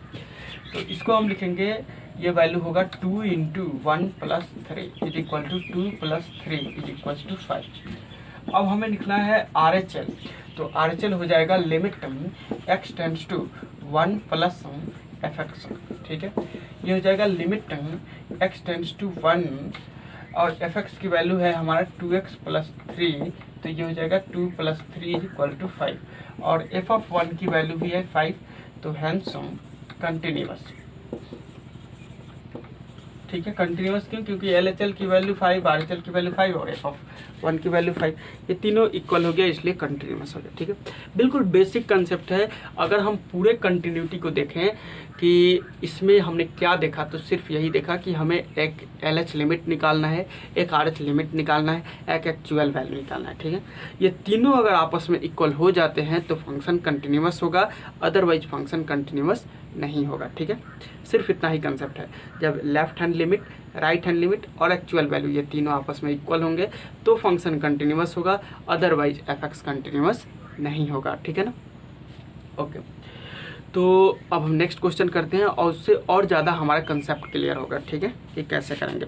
तो इसको हम लिखेंगे ये वैल्यू होगा 2 into 1 plus 3 is equal to 2 plus 3 is equal to 5। अब हमें लिखना है RHL, तो RHL हो जाएगा limit x tends to 1 plus fx, ठीक है। ये हो जाएगा लिमिट x टेंड्स टू 1 और fx की वैल्यू है हमारा 2x प्लस 3, तो ये हो जाएगा 2 प्लस 3 इज इक्वल टू 5 और f(1) की वैल्यू भी है 5, तो हैंस कंटिन्यूअस, ठीक है। कंटिन्यूअस क्यों? क्योंकि LHL की वैल्यू 5, RHL की वैल्यू 5 और f(1) की वैल्यू 5, ये तीनों इक्वल हो गया, इसलिए कंटिन्यूअस हो गया, ठीक है। बिल्कुल बेसिक कंसेप्ट है। अगर हम पूरे कंटिन्यूटी को देखें कि इसमें हमने क्या देखा, तो सिर्फ यही देखा कि हमें एक LH लिमिट निकालना है, एक RH लिमिट निकालना है, एक एक्चुअल वैल्यू निकालना है, ठीक है। ये तीनों अगर आपस में इक्वल हो जाते हैं तो फंक्शन कंटिन्यूअस होगा, अदरवाइज फंक्शन कंटिन्यूअस नहीं होगा, ठीक है। सिर्फ इतना ही कंसेप्ट है। जब left hand limit, right hand limit और एक्चुअल वैल्यू ये तीनों आपस में इक्वल होंगे तो फंक्शन कंटिन्यूअस होगा, अदरवाइज fx कंटिन्यूअस नहीं होगा, ठीक है ना। ओके, तो अब हम नेक्स्ट क्वेश्चन करते हैं और उससे और ज़्यादा हमारा कंसेप्ट क्लियर होगा, ठीक है, कि कैसे करेंगे।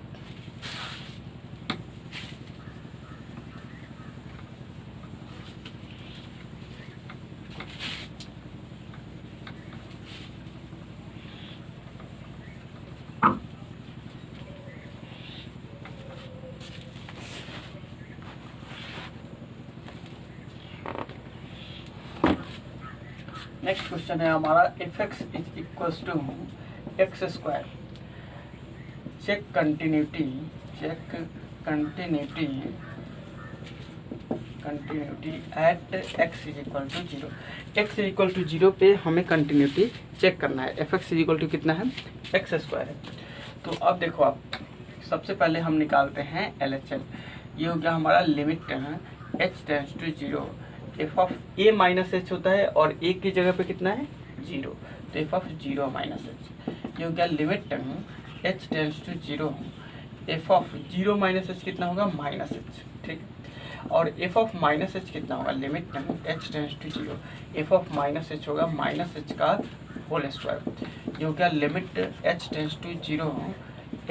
नेक्स्ट क्वेश्चन है हमारा fx is equals to x square, check continuity at x is equal to 0। x is equal to 0 पे हमें कंटिन्यूटी चेक करना है। fx इज इक्वल टू कितना है? x स्क्वायर है। तो अब देखो, आप सबसे पहले हम निकालते हैं LHL। ये हो गया हमारा limit h tends to 0, F of a minus H होता है और a की जगह पे कितना है? 0, तो एफ ऑफ 0 माइनस एच। ये हो गया limit h tends to 0, F of 0 minus H कितना होगा? माइनस एच, ठीक। और एफ ऑफ माइनस एच कितना होगा? Limit h tends to 0, F of minus H होगा माइनस एच का होल स्क्वायर। ये हो गया limit h tends to 0,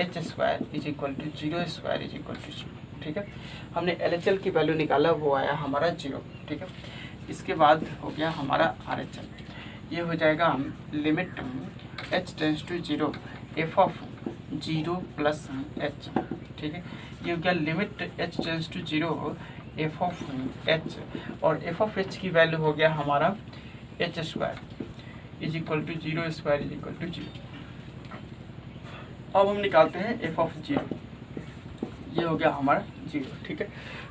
h square is equal to 0 square is equal to 0, ठीक है। हमने LHL की वैल्यू निकाला, वो आया हमारा 0, ठीक है। इसके बाद हो गया हमारा RHL। ये हो जाएगा limit h tends to 0, F of 0 plus h, ठीक है। ये हो गया limit h tends to 0, F of h, और एफ ऑफ h की वैल्यू हो गया हमारा h square is equal to 0 square is equal to 0। अब हम निकालते हैं एफ ऑफ 0। ये हो गया हमारा 0, ठीक है।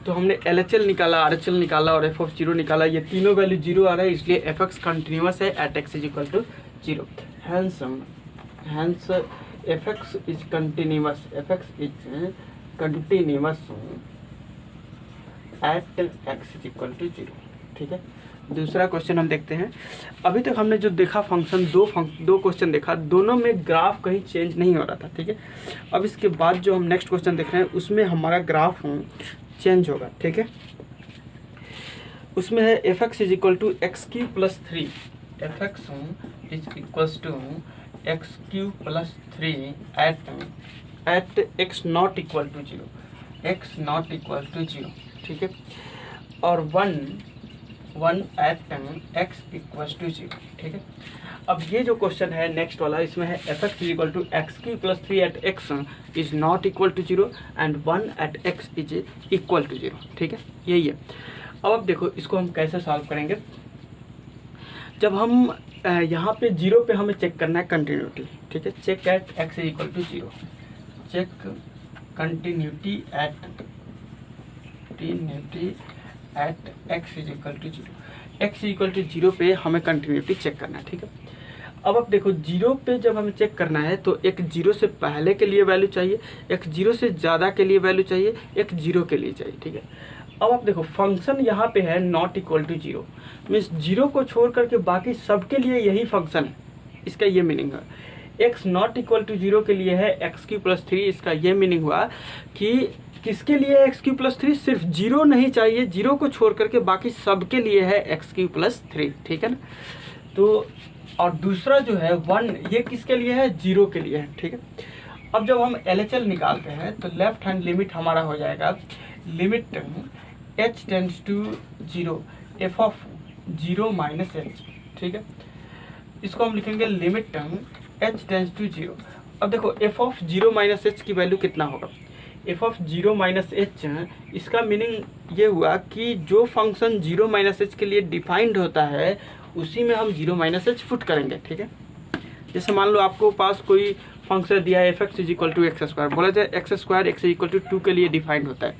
तो हमने LHL निकाला, RHL निकाला और एफ ऑफ 0 निकाला। ये तीनों वैल्यू 0 आ रहा है, इसलिए fx कंटिन्यूअस है at x is equal to 0। Hence fx is continuous, fx is continuous at x is equal to 0, ठीक है। दूसरा क्वेश्चन हम देखते हैं। अभी तक हमने जो देखा फंक्शन, दो क्वेश्चन देखा, दोनों में ग्राफ कहीं चेंज नहीं हो रहा था, ठीक है। अब इसके बाद जो हम नेक्स्ट क्वेश्चन देख रहे हैं उसमें हमारा ग्राफ चेंज होगा, ठीक है। उसमें है fx is equal to X cube plus 3, fx is equal to X cube plus 3 at x not equal to 0, x not equal to 0, ठीक है। और 1 एट x इक्वल टू 0, ठीक है। अब ये जो क्वेश्चन है नेक्स्ट वाला, इसमें है fx is equal to X cube plus 3 at x is not equal to 0 and 1 at x is equal to 0, ठीक है। यही है। अब देखो इसको हम कैसे सॉल्व करेंगे। जब हम यहाँ पे 0 पे हमें चेक करना है कंटिन्यूटी, ठीक है। Check at x is equal to 0, check continuity at x is equal to 0, x equal to 0 पे हमें कंटिन्यूटी चेक करना है, ठीक है। अब देखो 0 पे जब हमें चेक करना है तो एक 0 से पहले के लिए वैल्यू चाहिए, एक 0 से ज़्यादा के लिए वैल्यू चाहिए, एक 0 के लिए चाहिए, ठीक है। अब आप देखो फंक्शन यहाँ पे है नॉट इक्वल टू 0, मीन्स 0 को छोड़ करके बाकी सबके लिए यही फंक्शन है, इसका ये मीनिंग है। x नॉट इक्वल टू 0 के लिए है एक्स क्यू प्लस 3, इसका ये मीनिंग हुआ कि किसके लिए एक्स क्यू प्लस 3, सिर्फ 0 नहीं चाहिए, 0 को छोड़ करके बाकी सबके लिए है एक्स क्यू प्लस 3, ठीक है ना। तो और दूसरा जो है 1, ये किसके लिए है, 0 के लिए है, ठीक है। अब जब हम LHL निकालते हैं तो लेफ्ट हैंड लिमिट हमारा हो जाएगा limit h tends to 0 f of 0 minus h, ठीक है। इसको हम लिखेंगे लिमिट h टेंड्स टू 0। अब देखो f ऑफ 0 माइनस h की वैल्यू कितना होगा, f ऑफ 0 माइनस h, इसका मीनिंग ये हुआ कि जो फंक्शन 0 माइनस h के लिए डिफाइंड होता है उसी में हम 0 माइनस h पुट करेंगे, ठीक है। जैसे मान लो आपको पास कोई फंक्शन दिया है f(x = x², बोला जाए x² x = 2 के लिए डिफाइंड होता है,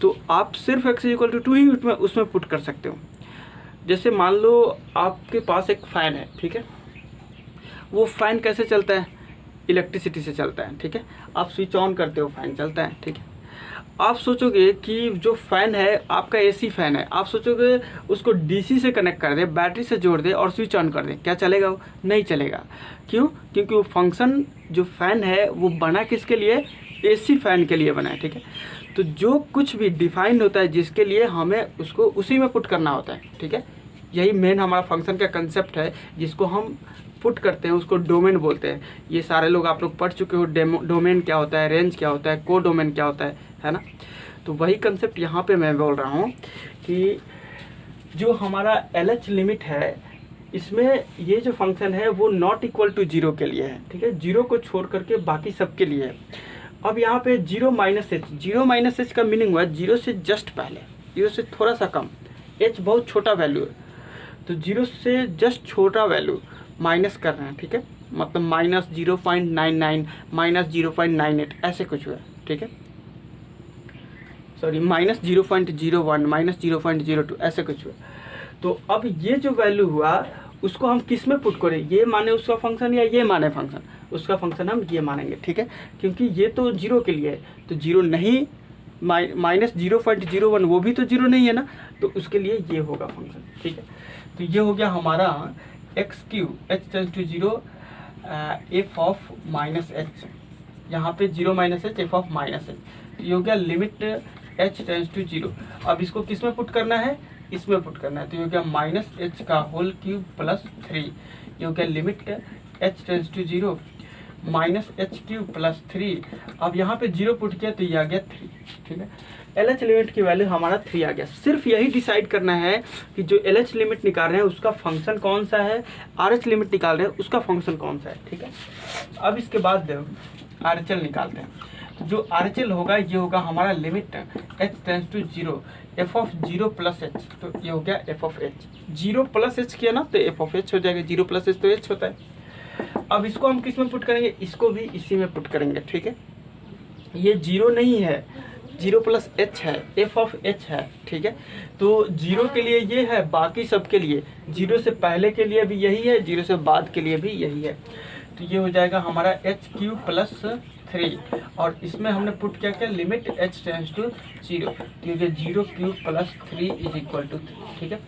तो आप सिर्फ x = 2 ही उसमें पुट कर सकते हो। जैसे मान लो आपके पास एक फ़ैन है, ठीक है, वो फ़ैन कैसे चलता है, इलेक्ट्रिसिटी से चलता है, ठीक है। आप स्विच ऑन करते हो, फ़ैन चलता है, ठीक है। आप सोचोगे कि जो फ़ैन है आपका AC फ़ैन है, आप सोचोगे उसको DC से कनेक्ट कर दे, बैटरी से जोड़ दे और स्विच ऑन कर दे, क्या चलेगा, वो नहीं चलेगा। क्यों, क्योंकि वो फंक्शन जो फ़ैन है वो बना किसके लिए, AC फ़ैन के लिए बना है, ठीक है। तो जो कुछ भी डिफाइंड होता है जिसके लिए हमें उसको उसी में पुट करना होता है, ठीक है। यही मेन हमारा फंक्शन का कंसेप्ट है, जिसको हम पुट करते हैं उसको डोमेन बोलते हैं। ये सारे लोग आप लोग पढ़ चुके हो, डोमेन क्या होता है, रेंज क्या होता है, को डोमेन क्या होता है ना। तो वही कंसेप्ट यहाँ पे मैं बोल रहा हूँ कि जो हमारा LH लिमिट है, इसमें ये जो फंक्शन है वो नॉट इक्वल टू 0 के लिए है, ठीक है। 0 को छोड़ करके बाकी सबके लिए है। अब यहाँ पे 0 माइनस h का मीनिंग हुआ 0 से जस्ट पहले, 0 से थोड़ा सा कम, h बहुत छोटा वैल्यू है, तो 0 से जस्ट छोटा वैल्यू माइनस कर रहे हैं, ठीक है। मतलब माइनस 0.99 माइनस 0.98 ऐसे कुछ हुआ, ठीक है। सॉरी, माइनस 0.01 माइनस 0.02 ऐसे कुछ हुआ। तो अब ये जो वैल्यू हुआ उसको हम किस में पुट करें, ये माने उसका फंक्शन या ये माने फंक्शन, उसका फंक्शन हम ये मानेंगे, ठीक है। क्योंकि ये तो 0 के लिए है, तो 0 नहीं, माइनस 0.01 वो भी तो 0 नहीं है ना, तो उसके लिए ये होगा फंक्शन, ठीक है। तो ये हो गया हमारा x³ h tends to 0 f of minus h, यहाँ पे 0 minus h f of minus h। ये हो गया लिमिट h टेंड्स टू 0। अब इसको किस में पुट करना है, इसमें पुट करना है, तो ये हो गया माइनस h का होल क्यूब प्लस 3। ये हो गया limit h tends to 0 minus h³ plus 3। अब यहाँ पे 0 पुट किया तो ये आ गया 3, ठीक है। LH लिमिट की वैल्यू हमारा 3 आ गया। सिर्फ यही डिसाइड करना है कि जो LH लिमिट निकाल रहे हैं उसका फंक्शन कौन सा है, RH लिमिट निकाल रहे हैं उसका फंक्शन कौन सा है, ठीक है। अब इसके बाद RHL निकालते हैं। जो RHL होगा ये होगा हमारा limit h tends to 0 f of 0 plus h, तो ये हो गया f of h। 0 plus h किया ना तो f ऑफ h हो जाएगा, 0 प्लस h तो h होता है। अब इसको हम किस में पुट करेंगे, इसको भी इसी में पुट करेंगे, ठीक है। ये 0 नहीं है, 0 प्लस h है, f ऑफ h है, ठीक है। तो 0 के लिए ये है, बाकी सब के लिए 0 से पहले के लिए भी यही है, 0 से बाद के लिए भी यही है। तो ये हो जाएगा हमारा h³ प्लस 3, और इसमें हमने पुट क्या किया, लिमिट h टेंड्स टू 0, तो ये 0³ प्लस 3 इज इक्वल टू 3, ठीक है।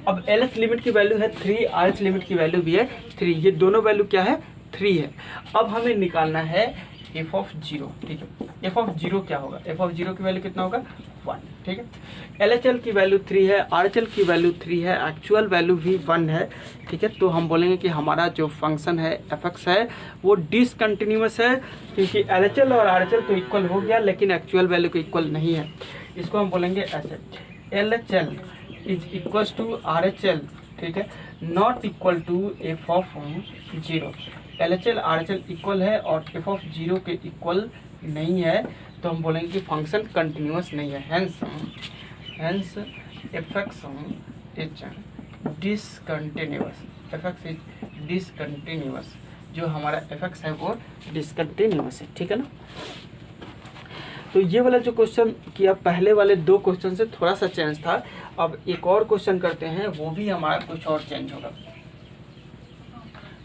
अब LH लिमिट की वैल्यू है 3, RH लिमिट की वैल्यू भी है 3, ये दोनों वैल्यू क्या है, 3 है। अब हमें निकालना है f ऑफ 0, ठीक है। f ऑफ 0 क्या होगा, f ऑफ 0 की वैल्यू कितना होगा, 1, ठीक है। LHL की वैल्यू 3 है, RHL की वैल्यू 3 है, एक्चुअल वैल्यू भी 1 है, ठीक है। तो हम बोलेंगे कि हमारा जो फंक्शन है fx है वो डिसकंटिन्यूअस है, क्योंकि LHL और RHL तो इक्वल हो गया लेकिन एक्चुअल वैल्यू के इक्वल नहीं है। इसको हम बोलेंगे ऐसे, LHL is equal to RHL, ठीक है, not equal to f of 0। LHL RHL equal है और f ऑफ 0 के इक्वल नहीं है, तो हम बोलेंगे कि फंक्शन कंटिन्यूअस नहीं है। Hence fx is discontinuous, fx is discontinuous, जो हमारा fx है वो डिसकंटिन्यूअस है, ठीक है ना। तो ये वाला जो क्वेश्चन किया पहले वाले 2 क्वेश्चन से थोड़ा सा चेंज था। अब एक और क्वेश्चन करते हैं, वो भी हमारा कुछ और चेंज होगा।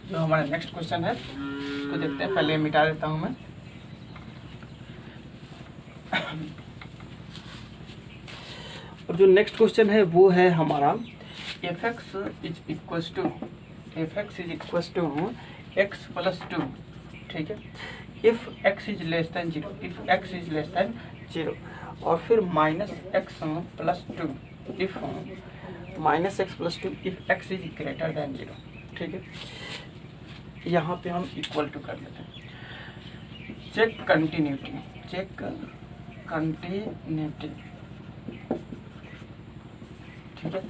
जो हमारा नेक्स्ट क्वेश्चन है उसको देखते हैं, पहले मिटा देता हूं मैं। और जो नेक्स्ट क्वेश्चन है वो है हमारा fx is equal to x plus 2, ठीक है। If x is less than 0, if x is less than 0, और फिर minus x plus 2 if minus x plus 2 if x is greater than 0, ठीक है, यहाँ पे हम इक्वल टू कर लेते हैं, चेक कंटिन्यूटी, चेक कंटिन्यूटी, ठीक है।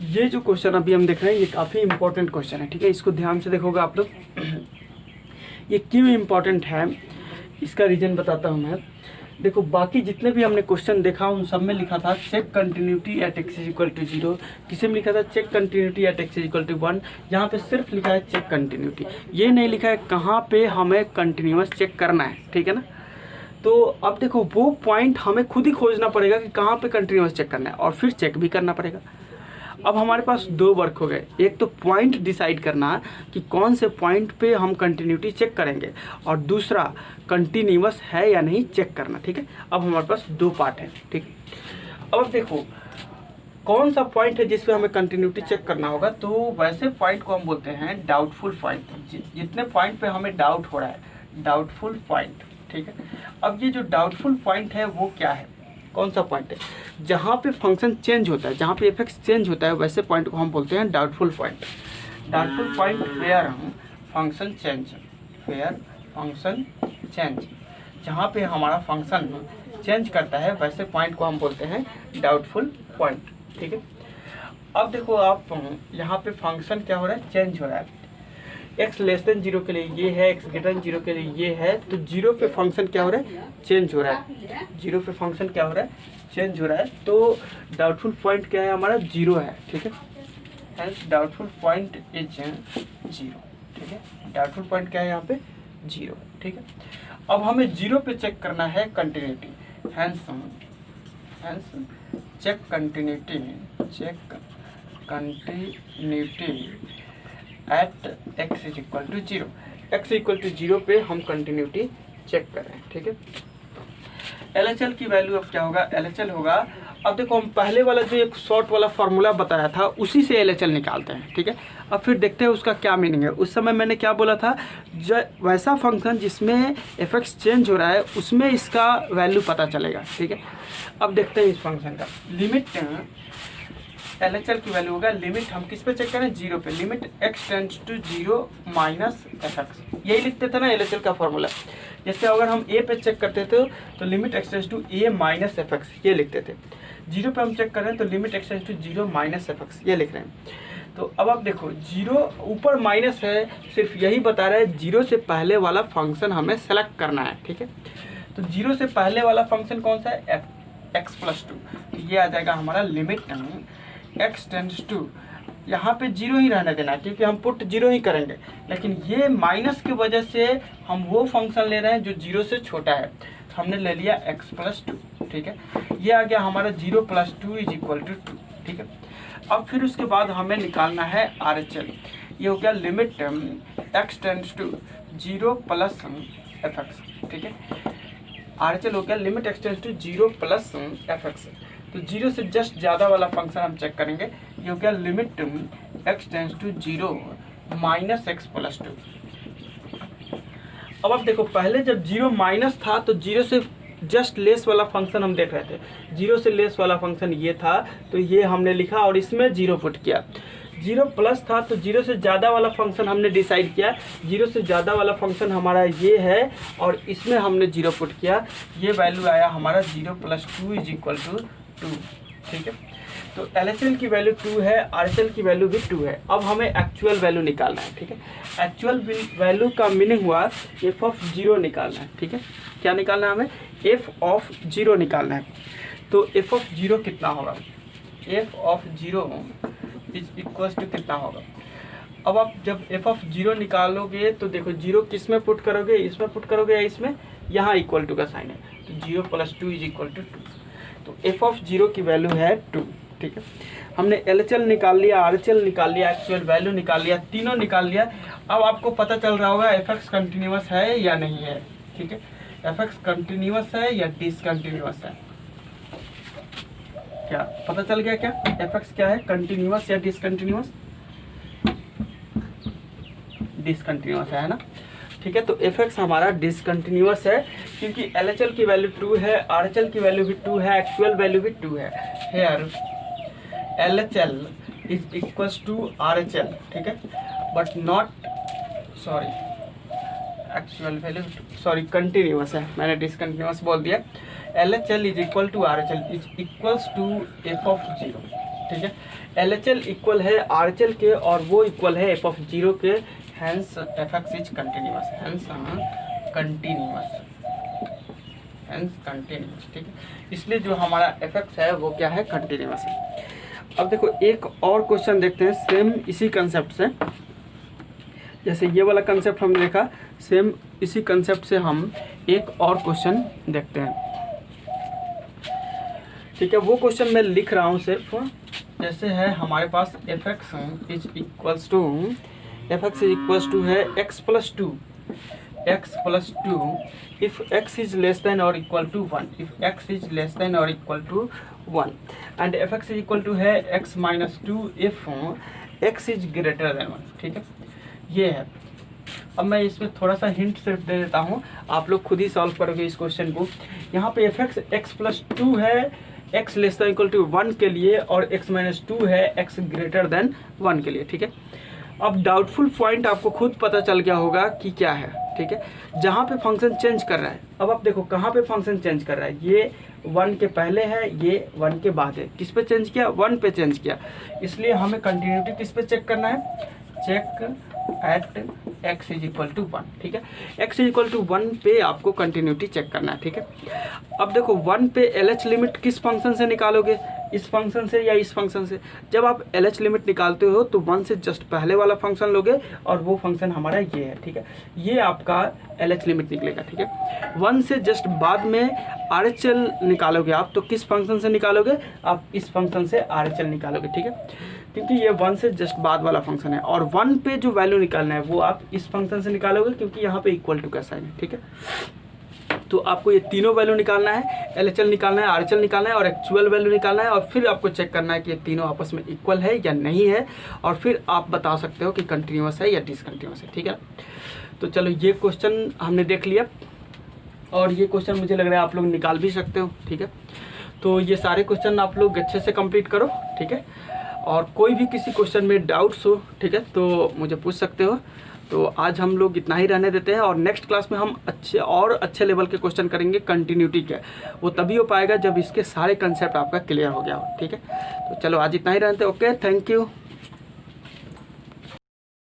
ये जो क्वेश्चन अभी हम देख रहे हैं ये काफ़ी इंपॉर्टेंट क्वेश्चन है, ठीक है, इसको ध्यान से देखोगे आप लोग। ये क्यों इम्पॉर्टेंट है इसका रीज़न बताता हूँ मैं। देखो बाकी जितने भी हमने क्वेश्चन देखा उन सब में लिखा था check continuity at X is equal to 0, किसी में लिखा था check continuity at X is equal to 1, यहाँ पे सिर्फ लिखा है चेक कंटिन्यूटी, ये नहीं लिखा है कहाँ पे हमें कंटिन्यूअस चेक करना है, ठीक है ना। तो अब देखो वो पॉइंट हमें खुद ही खोजना पड़ेगा कि कहाँ पे कंटिन्यूअस चेक करना है और फिर चेक भी करना पड़ेगा। अब हमारे पास दो वर्क हो गए, एक तो पॉइंट डिसाइड करना कि कौन से पॉइंट पे हम कंटिन्यूटी चेक करेंगे और दूसरा कंटिन्यूअस है या नहीं चेक करना, ठीक है। अब हमारे पास दो पार्ट है, ठीक है। अब देखो कौन सा पॉइंट है जिस पे हमें कंटिन्यूटी चेक करना होगा, तो वैसे पॉइंट को हम बोलते हैं डाउटफुल पॉइंट। जितने पॉइंट पे हमें डाउट हो रहा है डाउटफुल पॉइंट, ठीक है। अब ये जो डाउटफुल पॉइंट है वो क्या है, कौन सा पॉइंट है, जहाँ पे फंक्शन चेंज होता है, जहाँ पे एफएक्स चेंज होता है वैसे पॉइंट को हम बोलते हैं doubtful point. Doubtful point where function change, where function change, जहाँ पे हमारा फंक्शन चेंज करता है वैसे पॉइंट को हम बोलते हैं डाउटफुल पॉइंट, ठीक है। अब देखो आप यहाँ पे फंक्शन क्या हो रहा है, चेंज हो रहा है, x लेस देन 0 के लिए ये है, x ग्रेटर देन 0 के लिए ये है, तो 0 पे फंक्शन क्या हो रहा है, चेंज हो रहा है, 0 पे फंक्शन क्या हो रहा है, चेंज हो रहा है। तो डाउटफुल पॉइंट क्या है हमारा, 0 है, ठीक है, हेंस डाउटफुल पॉइंट इज 0, ठीक है। डाउटफुल पॉइंट क्या है यहाँ पे, 0, ठीक है। अब हमें 0 पे चेक करना है continuity, hence check continuity, check continuity at x is equal to 0, x equal to 0 पे हम कंटिन्यूटी चेक कर रहे हैं, ठीक है। LHL की वैल्यू अब क्या होगा, LHL होगा, अब देखो हम पहले वाला जो एक शॉर्ट वाला फार्मूला बताया था उसी से LHL निकालते हैं, ठीक है। अब फिर देखते हैं उसका क्या मीनिंग है। उस समय मैंने क्या बोला था, जो वैसा फंक्शन जिसमें एफएक्स चेंज हो रहा है उसमें इसका वैल्यू पता चलेगा, ठीक है। अब देखते हैं इस फंक्शन का लिमिट, LHL की वैल्यू होगा, लिमिट हम किस पे चेक करें, 0 पे, limit x tends to 0 minus fx, यही लिखते थे ना LHL का फॉर्मूला। जैसे अगर हम a पे चेक करते थे तो limit x tends to a minus fx, ये लिखते थे। 0 पे हम चेक कर रहे हैं तो limit x tends to 0 minus fx, ये लिख रहे हैं। तो अब आप देखो 0 ऊपर माइनस है, सिर्फ यही बता रहा है 0 से पहले वाला फंक्शन हमें सेलेक्ट करना है, ठीक है। तो 0 से पहले वाला फंक्शन कौन सा है, x प्लस 2, तो ये आ जाएगा हमारा लिमिट x टेंड्स टू, यहाँ पे 0 ही रहने देना क्योंकि हम पुट 0 ही करेंगे, लेकिन ये माइनस की वजह से हम वो फंक्शन ले रहे हैं जो 0 से छोटा है, तो हमने ले लिया x प्लस 2, ठीक है। ये आ गया हमारा 0 प्लस 2 इज इक्वल टू 2, ठीक है। अब फिर उसके बाद हमें निकालना है RHL, ये हो गया limit x tends to 0 plus fx, ठीक है। RHL हो गया limit x tends to 0 plus fx, तो 0 से जस्ट ज़्यादा वाला फंक्शन हम चेक करेंगे, ये हो गया limit x tends to 0 minus x plus 2। अब आप देखो पहले जब 0 माइनस था तो 0 से जस्ट लेस वाला फंक्शन हम देख रहे थे, 0 से लेस वाला फंक्शन ये था, तो ये हमने लिखा और इसमें 0 पुट किया। 0 प्लस था तो 0 से ज़्यादा वाला फंक्शन हमने डिसाइड किया, 0 से ज़्यादा वाला फंक्शन हमारा ये है और इसमें हमने 0 पुट किया, ये वैल्यू आया हमारा 0 प्लस 2 इज इक्वल टू 2, ठीक है। तो LHL की वैल्यू 2 है, RHL की वैल्यू भी 2 है। अब हमें एक्चुअल वैल्यू निकालना है, ठीक है। एक्चुअल वैल्यू का मीनिंग हुआ f ऑफ 0 निकालना है, ठीक है। क्या निकालना है हमें, f ऑफ 0 निकालना है। तो f ऑफ 0 कितना होगा, f of 0 is equals to कितना होगा। अब आप जब f ऑफ 0 निकालोगे तो देखो 0 किस में पुट करोगे, इसमें पुट करोगे या इसमें, यहाँ इक्वल टू का साइन है, तो 0 प्लस 2 इज इक्वल टू 2, तो f ऑफ 0 की वैल्यू है 2, ठीक है। हमने LHL निकाल लिया, RHL निकाल लिया, एक्चुअल वैल्यू निकाल लिया, तीनों निकाल लिया। अब आपको पता चल रहा होगा fx कंटिन्यूअस है या नहीं है, ठीक है। fx कंटिन्यूअस है या डिसकंटिन्यूअस है, क्या पता चल गया क्या, fx क्या है, कंटिन्यूअस या डिसकंटिन्यूअस, डिसकंटिन्यूअस है ना, ठीक है। तो fx हमारा डिसकंटिन्यूअस है क्योंकि LHL की वैल्यू 2 है, RHL की वैल्यू भी 2 है, एक्चुअल वैल्यू भी 2 है। Here LHL is equals to RHL, ठीक है। But not sorry actual value sorry continuous है, मैंने डिसकंटिन्यूस बोल दिया। LHL is equal to RHL is equals to f of 0, ठीक है। LHL इक्वल है RHL के और वो इक्वल है f ऑफ 0 के, hence fx is continuous, hence continuous, ठीक है। इसलिए जो हमारा fx है वो क्या है, कंटिन्यूस है। अब देखो एक और क्वेश्चन देखते हैं सेम इसी कंसेप्ट से, जैसे ये वाला कंसेप्ट हमने देखा, सेम इसी कंसेप्ट से हम एक और क्वेश्चन देखते हैं, ठीक है। वो क्वेश्चन मैं लिख रहा हूँ सिर्फ, जैसे है हमारे पास fx इज इक्वल्स टू है x plus two if x is less than और equal to 1, if x is less than और equal to 1 and fx is equal to है x minus 2 if x is greater than 1, ठीक है। ये है। अब मैं इसमें थोड़ा सा हिंट सिर्फ दे देता हूँ, आप लोग खुद ही सॉल्व करोगे इस क्वेश्चन को। यहाँ पे fx x प्लस 2 है x less than equal to 1 के लिए और x माइनस 2 है x ग्रेटर देन 1 के लिए, ठीक है। अब डाउटफुल पॉइंट आपको खुद पता चल गया होगा कि क्या है, ठीक है। जहाँ पे फंक्शन चेंज कर रहा है, अब आप देखो कहाँ पे फंक्शन चेंज कर रहा है, ये 1 के पहले है, ये 1 के बाद है। किस पे चेंज किया, 1 पे चेंज किया, इसलिए हमें कंटिन्यूटी किस पे चेक करना है, check at x is equal to 1, ठीक है। x इज इक्वल टू 1 पे आपको कंटिन्यूटी चेक करना है, ठीक है। अब देखो 1 पे LH लिमिट किस फंक्शन से निकालोगे, इस फंक्शन से या इस फंक्शन से। जब आप LH लिमिट निकालते हो तो 1 से जस्ट पहले वाला फंक्शन लोगे और वो फंक्शन हमारा ये है, ठीक है। ये आपका LH लिमिट निकलेगा, ठीक है। 1 से जस्ट बाद में RHL निकालोगे आप, तो किस फंक्शन से निकालोगे, आप इस फंक्शन से RHL निकालोगे, ठीक है, क्योंकि ये 1 से जस्ट बाद वाला फंक्शन है। और 1 पे जो वैल्यू निकालना है वो आप इस फंक्शन से निकालोगे, क्योंकि यहाँ पे इक्वल टू का साइन है, ठीक है। तो आपको ये तीनों वैल्यू निकालना है, LHL निकालना है, RHL निकालना है और एक्चुअल वैल्यू निकालना है, और फिर आपको चेक करना है कि ये तीनों आपस में इक्वल है या नहीं है, और फिर आप बता सकते हो कि कंटिन्यूस है या डिसकंटिन्यूस है, ठीक है। तो चलो ये क्वेश्चन हमने देख लिया, और ये क्वेश्चन मुझे लग रहा है आप लोग निकाल भी सकते हो, ठीक है। तो ये सारे क्वेश्चन आप लोग अच्छे से कंप्लीट करो, ठीक है। और कोई भी किसी क्वेश्चन में डाउट्स हो, ठीक है, तो मुझे पूछ सकते हो। तो आज हम लोग इतना ही रहने देते हैं, और नेक्स्ट क्लास में हम अच्छे लेवल के क्वेश्चन करेंगे कंटिन्यूटी के। वो तभी हो पाएगा जब इसके सारे कंसेप्ट आपका क्लियर हो गया हो, ठीक है। तो चलो आज इतना ही रहते हैं, ओके, थैंक यू।